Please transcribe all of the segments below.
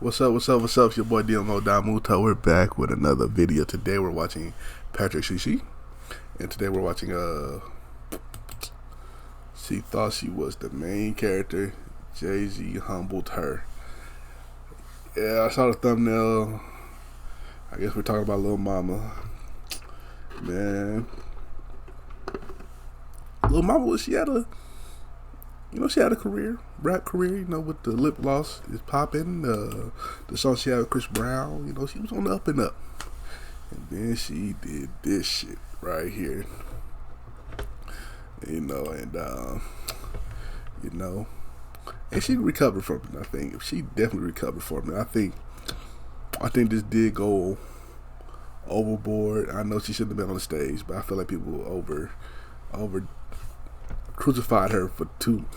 What's up, what's up, what's up? It's your boy Domuto. We're back with another video. Today we're watching Patrick Shishi. And today we're watching she thought she was the main character. Jay-Z humbled her. Yeah, I saw the thumbnail. I guess we're talking about Lil Mama. Man. Lil Mama, she had a career, rap career, with the lip gloss is popping. The song she had with Chris Brown, she was on the up and up. And then she did this shit right here. And she recovered from it, I think. She definitely recovered from it. I think this did go overboard. I know she shouldn't have been on the stage, but I feel like people over crucified her for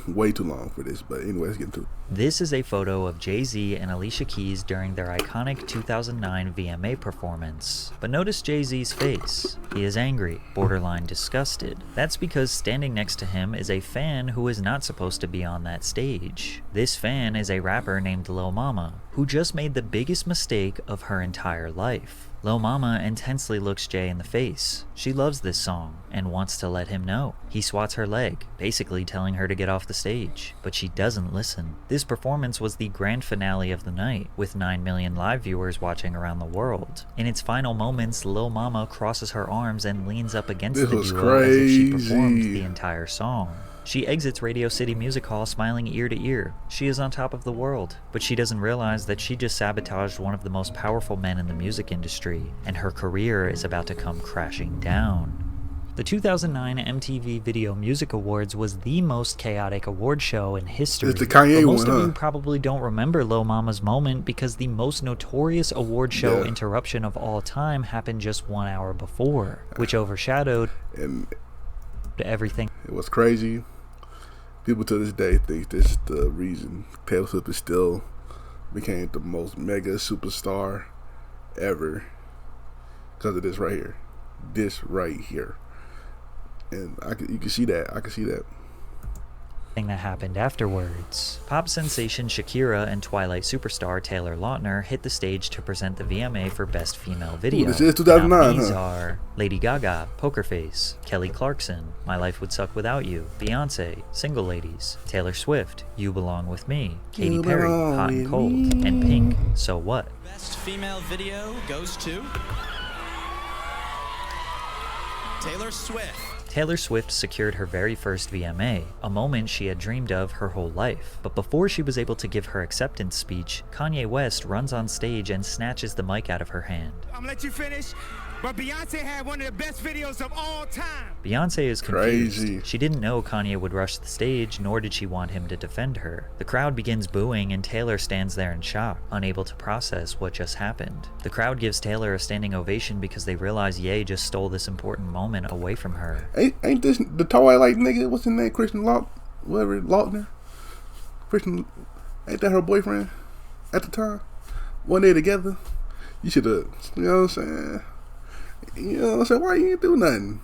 way too long for this. But anyway, let's get into it. This is a photo of Jay-Z and Alicia Keys during their iconic 2009 VMA performance. But notice Jay-Z's face. He is angry, borderline disgusted. That's because standing next to him is a fan who is not supposed to be on that stage. This fan is a rapper named Lil Mama, who just made the biggest mistake of her entire life. Lil Mama intensely looks Jay in the face. She loves this song and wants to let him know. He swats her leg, basically telling her to get off the stage, but she doesn't listen. This performance was the grand finale of the night, with 9 million live viewers watching around the world. In its final moments, Lil Mama crosses her arms and leans up against the duo as if she performed the entire song. She exits Radio City Music Hall smiling ear to ear. She is on top of the world, but she doesn't realize that she just sabotaged one of the most powerful men in the music industry, and her career is about to come crashing down. The 2009 MTV Video Music Awards was the most chaotic award show in history. It's the Kanye but most one, of you probably don't remember Lil Mama's moment because the most notorious award show interruption of all time happened just 1 hour before, which overshadowed everything. It was crazy. People to this day think this is the reason Taylor Swift is still became the most mega superstar ever, because of this right here. This right here. And you can see that. I can see that. That happened afterwards. Pop sensation Shakira and Twilight superstar Taylor Lautner hit the stage to present the VMA for Best Female Video. Ooh, this is 2009, These are Lady Gaga, Poker Face, Kelly Clarkson, My Life Would Suck Without You, Beyonce, Single Ladies, Taylor Swift, You Belong With Me, Katy Perry, Hot and Cold, and Pink, So What. Best Female Video goes to Taylor Swift. Taylor Swift secured her very first VMA, a moment she had dreamed of her whole life. But before she was able to give her acceptance speech, Kanye West runs on stage and snatches the mic out of her hand. I'm gonna let you finish, but Beyonce had one of the best videos of all time. Beyonce is confused. Crazy. She didn't know Kanye would rush the stage, nor did she want him to defend her. The crowd begins booing and Taylor stands there in shock, unable to process what just happened. The crowd gives Taylor a standing ovation because they realize Ye just stole this important moment away from her. Ain't this the Twilight nigga? What's his name? Lautner? Christian, ain't that her boyfriend at the time? One day together? You should have, you know what I'm saying? Why you ain't do nothing?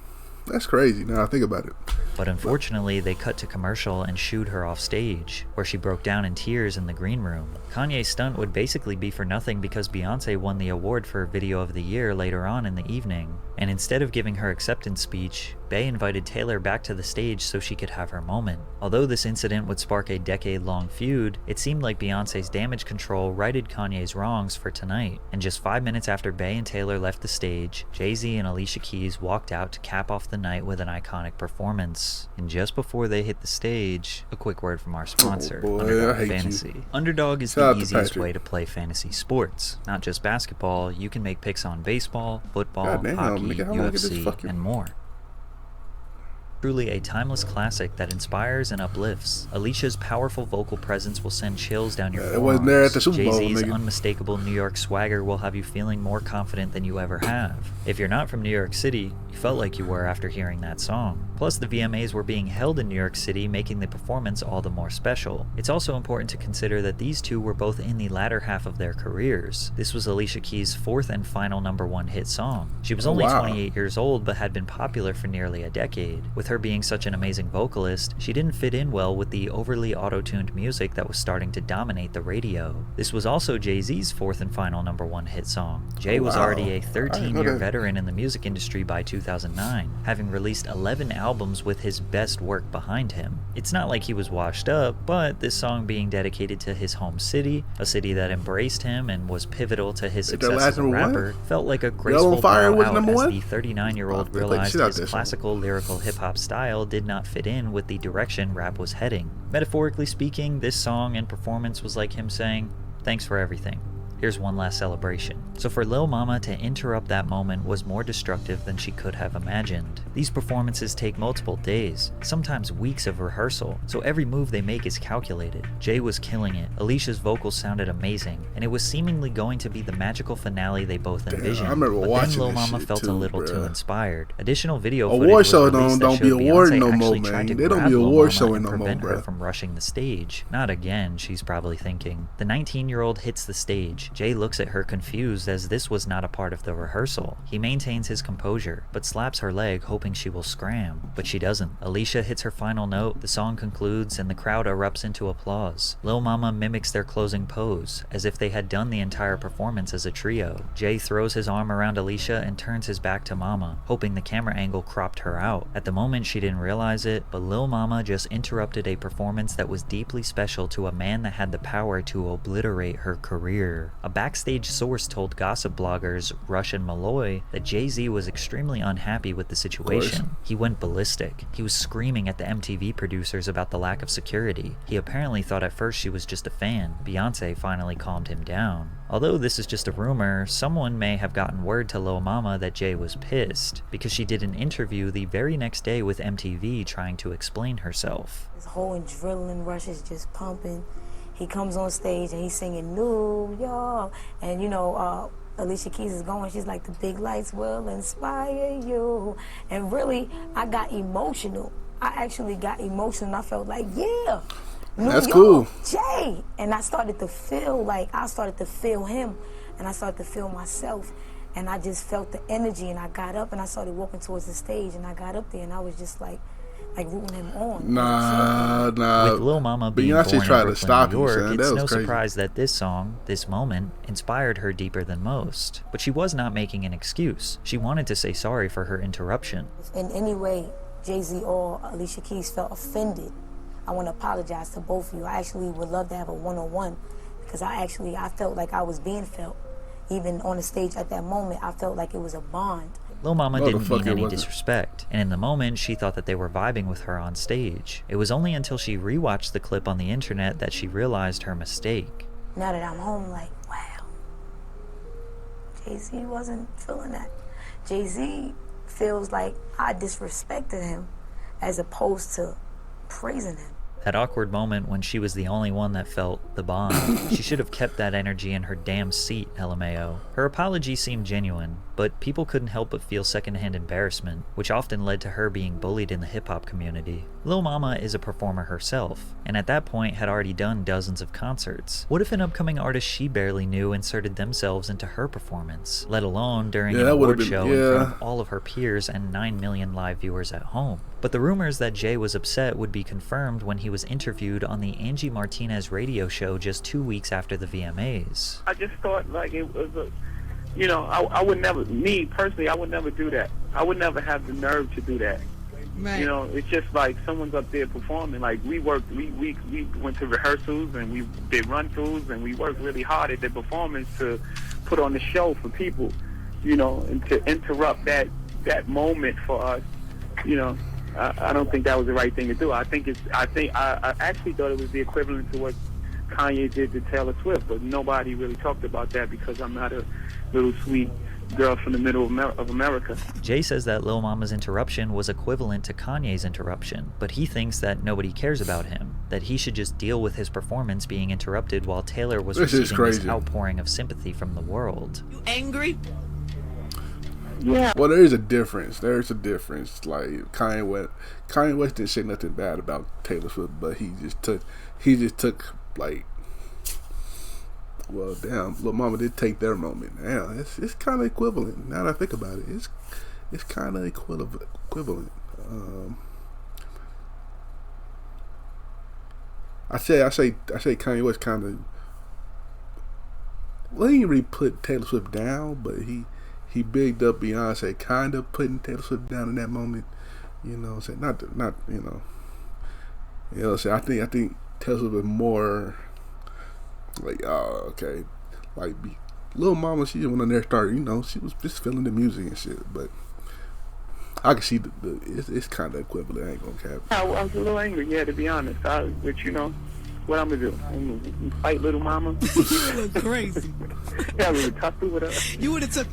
That's crazy now I think about it. But unfortunately, they cut to commercial and shooed her off stage, where she broke down in tears in the green room. Kanye's stunt would basically be for nothing because Beyonce won the award for Video of the Year later on in the evening. And instead of giving her acceptance speech, Bey invited Taylor back to the stage so she could have her moment. Although this incident would spark a decade-long feud, it seemed like Beyonce's damage control righted Kanye's wrongs for tonight. And just 5 minutes after Bey and Taylor left the stage, Jay-Z and Alicia Keys walked out to cap off the night with an iconic performance. And just before they hit the stage, a quick word from our sponsor, Underdog Fantasy. Underdog is the easiest way to play fantasy sports. Not just basketball, you can make picks on baseball, football, hockey, UFC, and more. Truly a timeless classic that inspires and uplifts. Alicia's powerful vocal presence will send chills down your forearms. It wasn't there at the Super Bowl, Jay-Z's nigga. unmistakable New York swagger will have you feeling more confident than you ever have. If you're not from New York City, you felt like you were after hearing that song. Plus, the VMAs were being held in New York City, making the performance all the more special. It's also important to consider that these two were both in the latter half of their careers. This was Alicia Keys' fourth and final #1 hit song. She was only 28 years old, but had been popular for nearly a decade. With her being such an amazing vocalist, she didn't fit in well with the overly auto-tuned music that was starting to dominate the radio. This was also Jay-Z's fourth and final #1 hit song. Jay was already a 13-year veteran in the music industry by 2009, having released 11 albums with his best work behind him. It's not like he was washed up, but this song being dedicated to his home city, a city that embraced him and was pivotal to his success as a rapper, felt like a graceful bow out as the 39-year-old realized his classical lyrical hip-hop style did not fit in with the direction rap was heading. Metaphorically speaking, this song and performance was like him saying, "Thanks for everything. Here's one last celebration." So for Lil Mama to interrupt that moment was more destructive than she could have imagined. These performances take multiple days, sometimes weeks of rehearsal, so every move they make is calculated. Jay was killing it, Alicia's vocals sounded amazing, and it was seemingly going to be the magical finale they both envisioned. I remember but watching then Lil this Mama shit felt too, a little too bruh. inspired. Additional video footage Award was shows released that don't be showed awarding Beyonce no more, actually tried man. to They don't grab be Lil award Mama showing and no more, prevent her bruh. from rushing the stage. Not again, she's probably thinking. The 19-year-old hits the stage. Jay looks at her confused as this was not a part of the rehearsal. He maintains his composure, but slaps her leg hoping she will scram. But she doesn't. Alicia hits her final note, the song concludes, and the crowd erupts into applause. Lil Mama mimics their closing pose, as if they had done the entire performance as a trio. Jay throws his arm around Alicia and turns his back to Mama, hoping the camera angle cropped her out. At the moment she didn't realize it, but Lil Mama just interrupted a performance that was deeply special to a man that had the power to obliterate her career. A backstage source told gossip bloggers Rush and Malloy that Jay-Z was extremely unhappy with the situation. He went ballistic. He was screaming at the MTV producers about the lack of security. He apparently thought at first she was just a fan. Beyonce finally calmed him down. Although this is just a rumor, someone may have gotten word to Lil Mama that Jay was pissed, because she did an interview the very next day with MTV trying to explain herself. His whole adrenaline rush is just pumping. He comes on stage and he's singing New York, and Alicia Keys is going, she's like, the big lights will inspire you. And really, I got emotional. I actually got emotional, and I felt like, yeah, That's cool. Jay. And I started to feel him, and I started to feel myself. And I just felt the energy, and I got up, and I started walking towards the stage, and I got up there, and I was just like rooting him on. Nah. With Lil Mama being Beyonce born in tried to Brooklyn, stop New him, York, son. it's That no was crazy. surprise that this song, this moment, inspired her deeper than most. But she was not making an excuse. She wanted to say sorry for her interruption. If in any way Jay-Z or Alicia Keys felt offended, I want to apologize to both of you. I actually would love to have a one-on-one, because I felt like I was being felt. Even on the stage at that moment, I felt like it was a bond. Lil Mama No, the didn't fuck mean it any wasn't. disrespect, and in the moment she thought that they were vibing with her on stage. It was only until she rewatched the clip on the internet that she realized her mistake. Now that I'm home, like, wow, Jay-Z wasn't feeling that. Jay-Z feels like I disrespected him as opposed to praising him. That awkward moment when she was the only one that felt the bond. She should have kept that energy in her damn seat, LMAO. Her apology seemed genuine, but people couldn't help but feel secondhand embarrassment, which often led to her being bullied in the hip-hop community. Lil Mama is a performer herself, and at that point had already done dozens of concerts. What if an upcoming artist she barely knew inserted themselves into her performance, let alone during an that would've award been- show in front of all of her peers and 9 million live viewers at home? But the rumors that Jay was upset would be confirmed when he was interviewed on the Angie Martinez radio show just 2 weeks after the VMAs. I just thought like it was I would never, me personally, I would never do that. I would never have the nerve to do that. Right. It's just like someone's up there performing. Like we went to rehearsals and we did run-throughs and we worked really hard at the performance to put on the show for people, and to interrupt that moment for us, I don't think that was the right thing to do. I actually thought it was the equivalent to what Kanye did to Taylor Swift, but nobody really talked about that because I'm not a little sweet girl from the middle of America. Jay says that Lil Mama's interruption was equivalent to Kanye's interruption, but he thinks that nobody cares about him, that he should just deal with his performance being interrupted while Taylor was This is receiving this crazy. outpouring of sympathy from the world. You angry? Yeah. Well, there is a difference. There's a difference. Like Kanye West didn't say nothing bad about Taylor Swift, but he just took like, well, damn, Lil Mama did take their moment. Damn, it's kind of equivalent. Now that I think about it, it's kind of equivalent. I say Kanye West kind of. Well, he didn't really put Taylor Swift down, but he bigged up Beyonce, kind of putting Taylor Swift down in that moment. You know what I'm saying? Not you know. You know what I'm saying? I think Taylor Swift was more like, oh, okay. Like, Lil Mama, she went on there started, you know, she was just feeling the music and shit. But I can see it's kind of equivalent. I ain't gonna cap. I was a little angry, yeah, to be honest. But you know, what I'm gonna do? I'm gonna fight Little Mama. You look crazy. Yeah, we would tussle with her. You would have took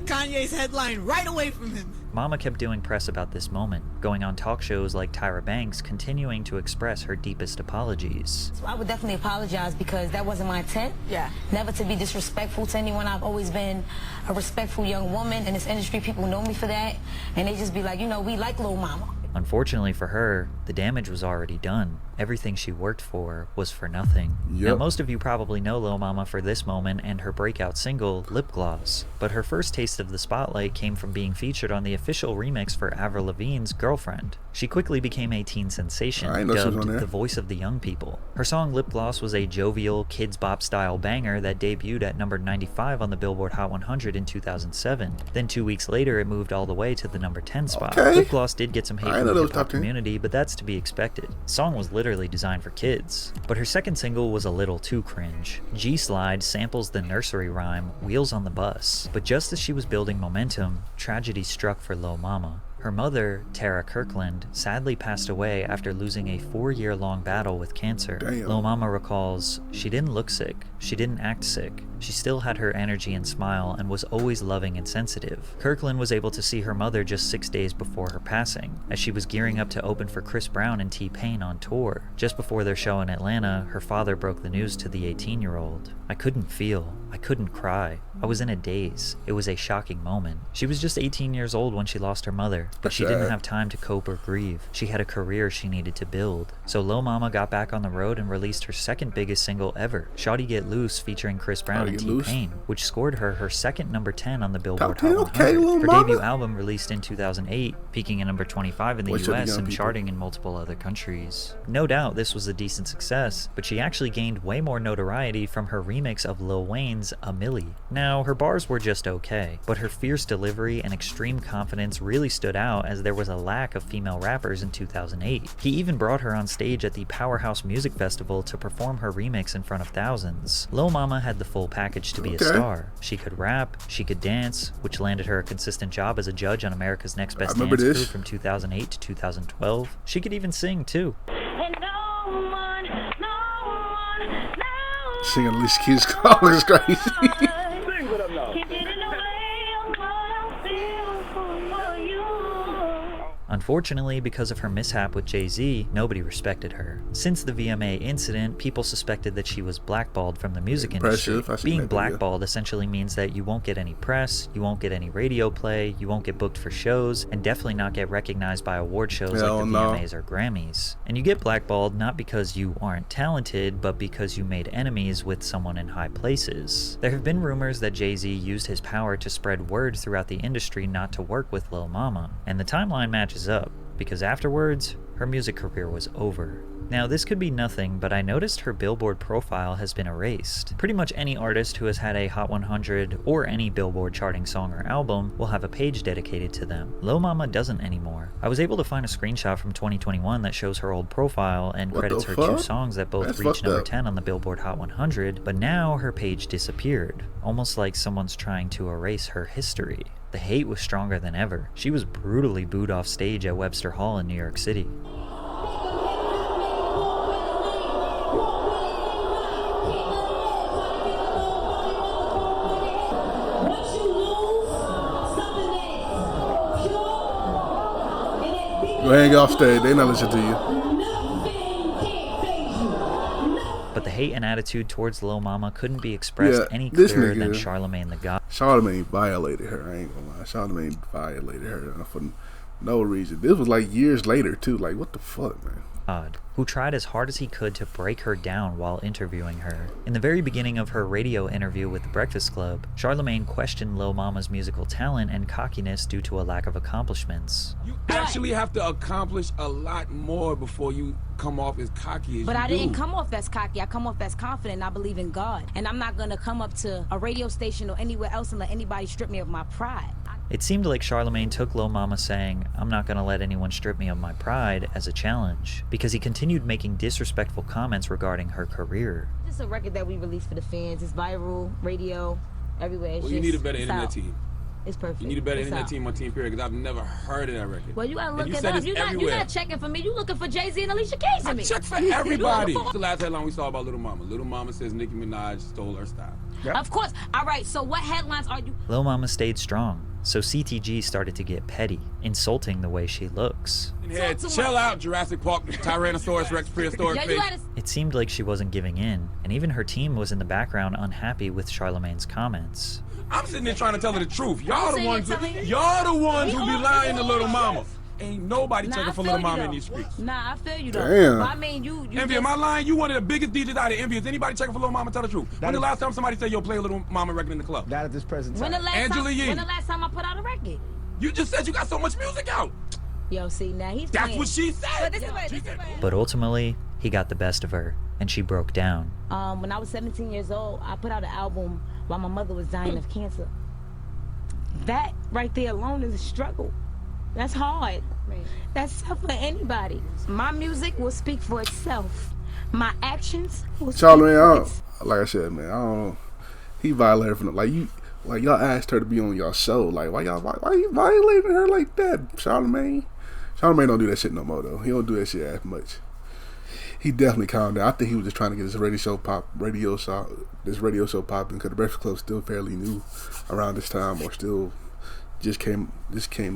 Kanye's headline right away from him. Mama kept doing press about this moment, going on talk shows like Tyra Banks, continuing to express her deepest apologies. So I would definitely apologize because that wasn't my intent. Yeah. Never to be disrespectful to anyone. I've always been a respectful young woman in this industry. People know me for that. And they just be like, you know, we like Lil Mama. Unfortunately for her, the damage was already done. Everything she worked for was for nothing. Yep. Now, most of you probably know Lil Mama for this moment and her breakout single, Lip Gloss. But her first taste of the spotlight came from being featured on the official remix for Avril Lavigne's Girlfriend. She quickly became a teen sensation, dubbed the voice of the young people. Her song Lip Gloss was a jovial, kids bop style banger that debuted at number 95 on the Billboard Hot 100 in 2007. Then 2 weeks later, it moved all the way to the number 10 spot. Okay. Lip Gloss did get some hate from the hip-hop 10. community, but that's to be expected. The song was literally designed for kids. But her second single was a little too cringe. G-Slide samples the nursery rhyme Wheels on the Bus. But just as she was building momentum, tragedy struck for Lil Mama. Her mother, Tara Kirkland, sadly passed away after losing a 4-year-long battle with cancer. Damn. Lil Mama recalls, "She didn't look sick. She didn't act sick. She still had her energy and smile and was always loving and sensitive." Kirkland was able to see her mother just 6 days before her passing, as she was gearing up to open for Chris Brown and T-Pain on tour. Just before their show in Atlanta, her father broke the news to the 18-year-old. "I couldn't feel. I couldn't cry. I was in a daze. It was a shocking moment." She was just 18 years old when she lost her mother, but she didn't have time to cope or grieve. She had a career she needed to build. So Lil Mama got back on the road and released her second biggest single ever, Shawty Get Loose, featuring Chris Brown and T-Pain, which scored her second number 10 on the Billboard Hot 100. Her debut album released in 2008, peaking at number 25 in the US and charting in multiple other countries. No doubt this was a decent success, but she actually gained way more notoriety from her remix of Lil Wayne's A Milli. Now, her bars were just okay, but her fierce delivery and extreme confidence really stood out as there was a lack of female rappers in 2008. He even brought her on stage at the Powerhouse Music Festival to perform her remix in front of thousands. Lil Mama had the full package to be a star. She could rap, she could dance, which landed her a consistent job as a judge on America's Next Best Dance Crew from 2008 to 2012. She could even sing too. Singing Alicia Keys' call is crazy. Sing with them now. Unfortunately, because of her mishap with Jay-Z, nobody respected her. Since the VMA incident, people suspected that she was blackballed from the music industry. Being blackballed essentially means that you won't get any press, you won't get any radio play, you won't get booked for shows, and definitely not get recognized by award shows like the VMAs or Grammys. And you get blackballed not because you aren't talented, but because you made enemies with someone in high places. There have been rumors that Jay-Z used his power to spread word throughout the industry not to work with Lil Mama, and the timeline matches up, because afterwards, her music career was over. Now, this could be nothing, but I noticed her Billboard profile has been erased. Pretty much any artist who has had a Hot 100 or any Billboard charting song or album will have a page dedicated to them. Lil Mama doesn't anymore. I was able to find a screenshot from 2021 that shows her old profile and credits her 2 songs that both reached number 10 on the Billboard Hot 100, but now her page disappeared, almost like someone's trying to erase her history. The hate was stronger than ever. She was brutally booed off stage at Webster Hall in New York City. Go hang off stage, they not listen to you. But the hate and attitude towards Lil Mama couldn't be expressed any this clearer nigga, than Charlamagne the God. Charlamagne violated her. I ain't gonna lie. Charlamagne violated her for no reason. This was like years later too. Like, what the fuck, man? Who tried as hard as he could to break her down while interviewing her. In the very beginning of her radio interview with The Breakfast Club, Charlamagne questioned Lil Mama's musical talent and cockiness due to a lack of accomplishments. You actually have to accomplish a lot more before you come off as cocky as But you I do. didn't come off as cocky. I come off as confident. I believe in God. And I'm not going to come up to a radio station or anywhere else and let anybody strip me of my pride. It seemed like Charlamagne took Lil Mama saying, "I'm not gonna let anyone strip me of my pride," as a challenge, because he continued making disrespectful comments regarding her career. It's a record that we released for the fans. It's viral, radio, everywhere. It's Well, you need a better internet team. It's perfect. You need a better It's internet out. team on Team Period, because I've never heard of that record. Well, you gotta look And you it said up. it's You're everywhere. not checking for me. You looking for Jay-Z and Alicia Keys I to me. check for everybody. The last headline we saw about Lil Mama. Lil Mama says Nicki Minaj stole her style. Of course. All right, so what headlines are you... Lil Mama stayed strong, so CTG started to get petty, insulting the way she looks. Chill out, Jurassic Park, Tyrannosaurus Rex, prehistoric Yeah, you face. gotta... It seemed like she wasn't giving in, and even her team was in the background unhappy with Charlamagne's comments. I'm sitting there trying to tell her the truth. Y'all the saying ones you're telling- who be lying to Little Mama. Ain't nobody checking for Little Mama in these streets. Nah, I feel you though. Damn. But I mean, you Envy, am I lying? You one of the biggest DJs out of Envy. Is anybody checking for Little Mama? Tell the truth. When the last time somebody said, yo, play a Little Mama record in the club? Not at this present time. When the last Angela time? Yee. When the last time I put out a record? You just said you got so much music out. Yo, see now he's That's playing. what she said. But ultimately, he got the best of her, and she broke down. When I was 17 years old, I put out an album while my mother was dying of cancer. That right there alone is a struggle. That's hard. That's tough for anybody. My music will speak for itself. My actions will speak Charlamagne, for itself. like I said, man, I don't know. He violated from like y'all asked her to be on y'all show. Like, why you violating her like that, Charlamagne? Charlamagne don't do that shit no more though. He don't do that shit as much. He definitely calmed down. I think he was just trying to get this radio show popping because the Breakfast Club still fairly new around this time, or still just came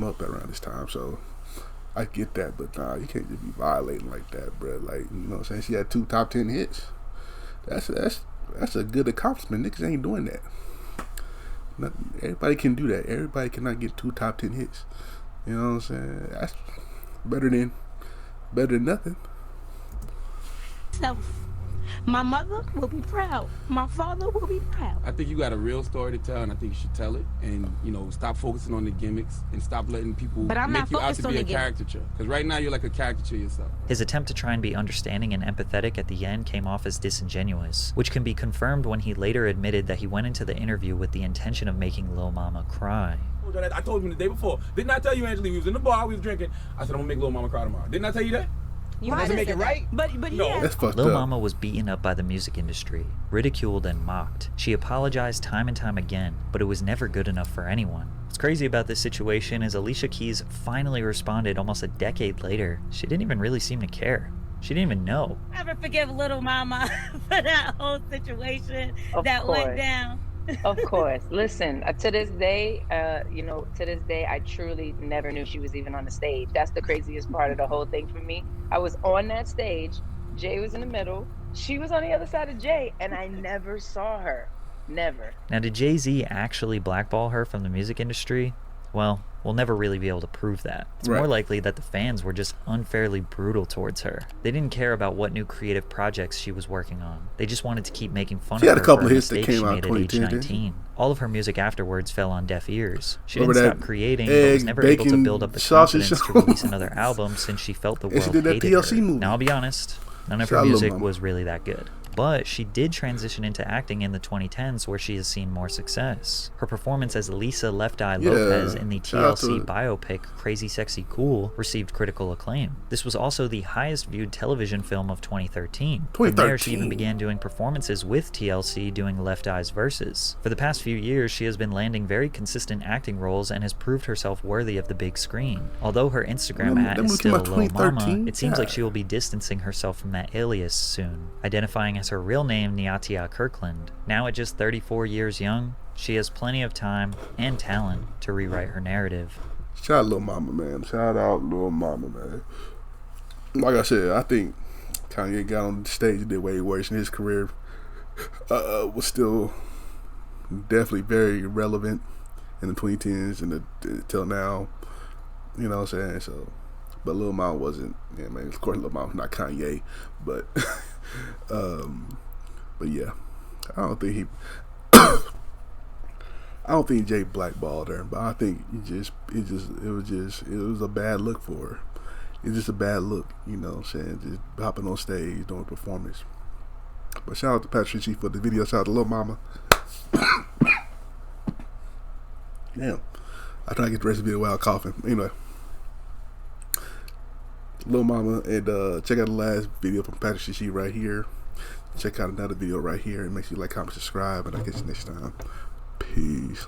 up around this time. So I get that, but nah, you can't just be violating like that, bro. Like, you know what I'm saying? She had 2 top 10 hits. That's a good accomplishment. Niggas ain't doing that. Not everybody can do that. Everybody cannot get 2 top 10 hits. You know what I'm saying? That's better than nothing. Self. My mother will be proud. My father will be proud. I think you got a real story to tell, and I think you should tell it. And, you know, stop focusing on the gimmicks and stop letting people But I'm make not you out focused to on be a the gimmicks. caricature. Because right now you're like a caricature yourself. His attempt to try and be understanding and empathetic at the end came off as disingenuous, which can be confirmed when he later admitted that he went into the interview with the intention of making Lil Mama cry. I told him the day before. Didn't I tell you, Angela, we was in the bar, we was drinking. I said, I'm going to make Lil Mama cry tomorrow. Didn't I tell you that? You doesn't make it right? But No. yeah. That's fucked Lil up. Mama was beaten up by the music industry, ridiculed and mocked. She apologized time and time again, but it was never good enough for anyone. What's crazy about this situation is Alicia Keys finally responded almost a decade later. She didn't even really seem to care. She didn't even know. Never forgive Little Mama for that whole situation Of that course. went down. Of course. Listen, to this day, I truly never knew she was even on the stage. That's the craziest part of the whole thing for me. I was on that stage. Jay was in the middle. She was on the other side of Jay, and I never saw her. Never. Now, did Jay-Z actually blackball her from the music industry? Well, we'll never really be able to prove that. It's more likely that the fans were just unfairly brutal towards her. They didn't care about what new creative projects she was working on. They just wanted to keep making fun She of had her a couple for a hits that mistake she came out made at age 2010, 19. All of her music afterwards fell on deaf ears. She Remember didn't that stop creating, but egg, was never able to bacon, build up the sausage confidence to show. release another album since she felt the And she world did that hated TLC her. movie. Now, I'll be honest, none of Shout her out Lil music Mama. was really that good. But she did transition into acting in the 2010s, where she has seen more success. Her performance as Lisa Left Eye Lopez in the shout out TLC to- biopic Crazy Sexy Cool received critical acclaim. This was also the highest viewed television film of 2013. From there, she even 2013. began doing performances with TLC doing Left Eye's verses. For the past few years, she has been landing very consistent acting roles and has proved herself worthy of the big screen. Although her Instagram That at is movie came still out Lil Mama, 2013? it seems like God. she will be distancing herself from that alias soon, identifying as her real name Niatia Kirkland. Now at just 34 years young, she has plenty of time and talent to rewrite her narrative. Shout out Lil Mama, man. Shout out Lil Mama, man. Like I said, I think Kanye got on the stage and did way worse in his career was still definitely very relevant in the 2010s and till now. You know what I'm saying? So, but Lil Mama wasn't. Yeah, man. Of course, Lil Mama's not Kanye, but but yeah, I don't think he. I don't think Jay blackballed her, but I think it was a bad look for her. It's just a bad look, you know what I'm saying? Just hopping on stage doing a performance. But shout out to Patricia for the video. Shout out to Lil Mama. Damn, I try to get the rest of the video while coughing. Anyway, Lil Mama, and check out the last video from Patricia right here. Check out another video right here, and make sure you like, comment, subscribe, and I'll catch you next time. Peace.